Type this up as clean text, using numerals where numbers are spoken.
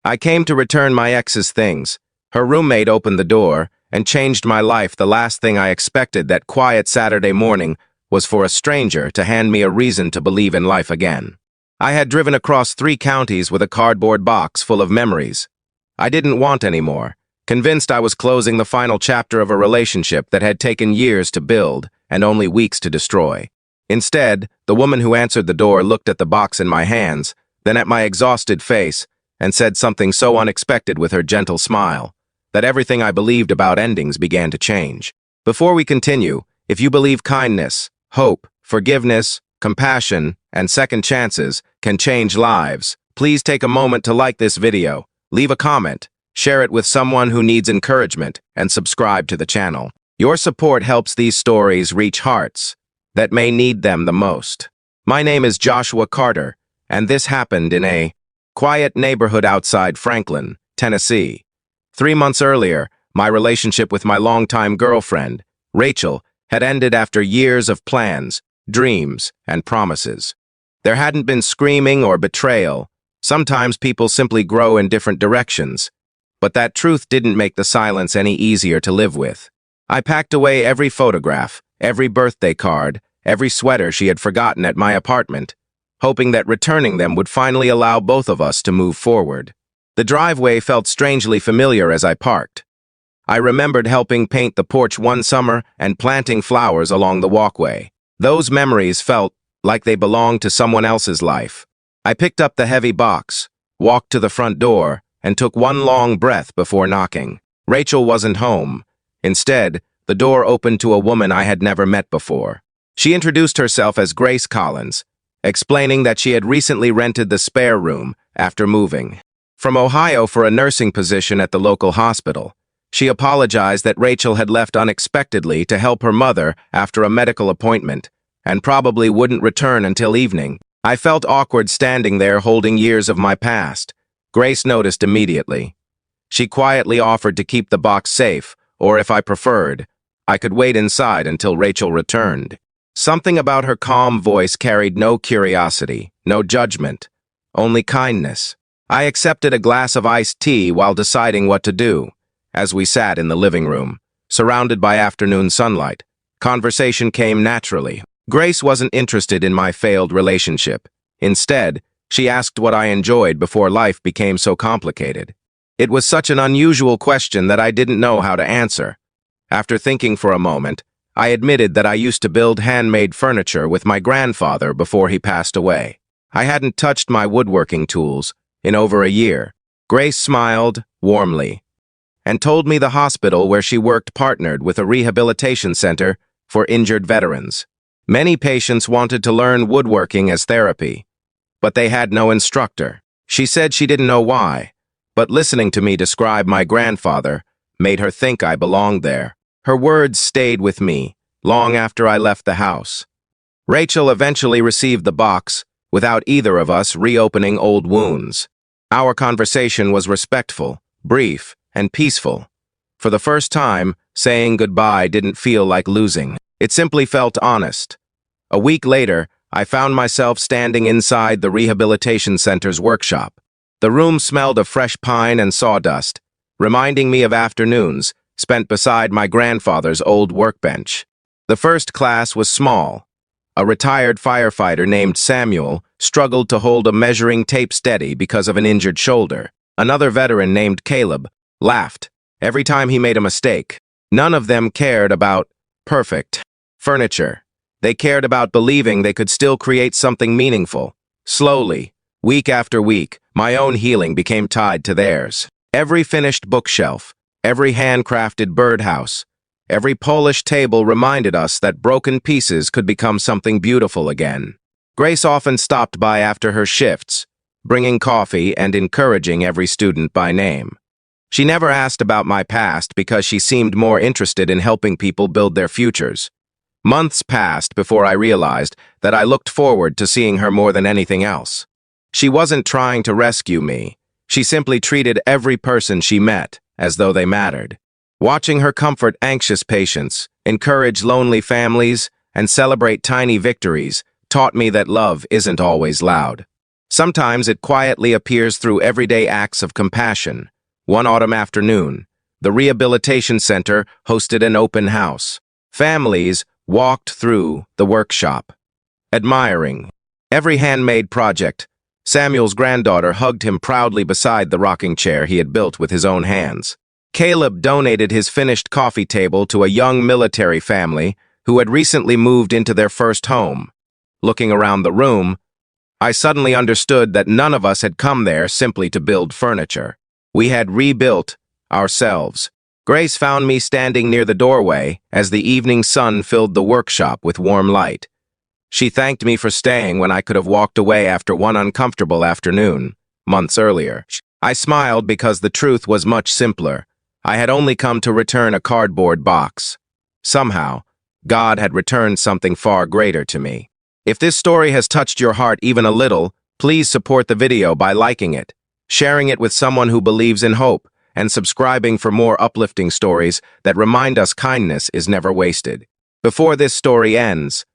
I came to return my ex's things. Her roommate opened the door and changed my life. The last thing I expected that quiet Saturday morning was for a stranger to hand me a reason to believe in life again. I had driven across 3 counties with a cardboard box full of memories. I didn't want any more, convinced I was closing the final chapter of a relationship that had taken years to build and only weeks to destroy. Instead, the woman who answered the door looked at the box in my hands, then at my exhausted face, and said something so unexpected with her gentle smile that everything I believed about endings began to change. Before we continue, if you believe kindness, hope, forgiveness, compassion, and second chances can change lives, please take a moment to like this video, leave a comment, share it with someone who needs encouragement, and subscribe to the channel. Your support helps these stories reach hearts that may need them the most. My name is Joshua Carter, and this happened in a quiet neighborhood outside Franklin, Tennessee. 3 months earlier, my relationship with my longtime girlfriend, Rachel, had ended after years of plans, dreams, and promises. There hadn't been screaming or betrayal. Sometimes people simply grow in different directions. But that truth didn't make the silence any easier to live with. I packed away every photograph, every birthday card, every sweater she had forgotten at my apartment, hoping that returning them would finally allow both of us to move forward. The driveway felt strangely familiar as I parked. I remembered helping paint the porch one summer and planting flowers along the walkway. Those memories felt like they belonged to someone else's life. I picked up the heavy box, walked to the front door, and took one long breath before knocking. Rachel wasn't home. Instead, the door opened to a woman I had never met before. She introduced herself as Grace Collins, explaining that she had recently rented the spare room after moving from Ohio for a nursing position at the local hospital. She apologized that Rachel had left unexpectedly to help her mother after a medical appointment and probably wouldn't return until evening. I felt awkward standing there holding years of my past. Grace noticed immediately. She quietly offered to keep the box safe, or if I preferred, I could wait inside until Rachel returned. Something about her calm voice carried no curiosity, no judgment, only kindness. I accepted a glass of iced tea while deciding what to do. As we sat in the living room, surrounded by afternoon sunlight, conversation came naturally. Grace wasn't interested in my failed relationship. Instead, she asked what I enjoyed before life became so complicated. It was such an unusual question that I didn't know how to answer. After thinking for a moment, I admitted that I used to build handmade furniture with my grandfather before he passed away. I hadn't touched my woodworking tools in over a year. Grace smiled warmly and told me the hospital where she worked partnered with a rehabilitation center for injured veterans. Many patients wanted to learn woodworking as therapy, but they had no instructor. She said she didn't know why, but listening to me describe my grandfather made her think I belonged there. Her words stayed with me long after I left the house. Rachel eventually received the box without either of us reopening old wounds. Our conversation was respectful, brief, and peaceful. For the first time, saying goodbye didn't feel like losing. It simply felt honest. A week later, I found myself standing inside the rehabilitation center's workshop. The room smelled of fresh pine and sawdust, reminding me of afternoons spent beside my grandfather's old workbench. The first class was small. A retired firefighter named Samuel struggled to hold a measuring tape steady because of an injured shoulder. Another veteran named Caleb laughed every time he made a mistake. None of them cared about perfect furniture. They cared about believing they could still create something meaningful. Slowly, week after week, my own healing became tied to theirs. Every finished bookshelf, every handcrafted birdhouse, every polished table reminded us that broken pieces could become something beautiful again. Grace often stopped by after her shifts, bringing coffee and encouraging every student by name. She never asked about my past because she seemed more interested in helping people build their futures. Months passed before I realized that I looked forward to seeing her more than anything else. She wasn't trying to rescue me. She simply treated every person she met as though they mattered. Watching her comfort anxious patients, encourage lonely families, and celebrate tiny victories taught me that love isn't always loud. Sometimes it quietly appears through everyday acts of compassion. One autumn afternoon, the Rehabilitation Center hosted an open house. Families walked through the workshop, admiring every handmade project. Samuel's granddaughter hugged him proudly beside the rocking chair he had built with his own hands. Caleb donated his finished coffee table to a young military family who had recently moved into their first home. Looking around the room, I suddenly understood that none of us had come there simply to build furniture. We had rebuilt ourselves. Grace found me standing near the doorway as the evening sun filled the workshop with warm light. She thanked me for staying when I could have walked away after one uncomfortable afternoon, months earlier. I smiled because the truth was much simpler. I had only come to return a cardboard box. Somehow, God had returned something far greater to me. If this story has touched your heart even a little, please support the video by liking it, sharing it with someone who believes in hope, and subscribing for more uplifting stories that remind us kindness is never wasted. Before this story ends,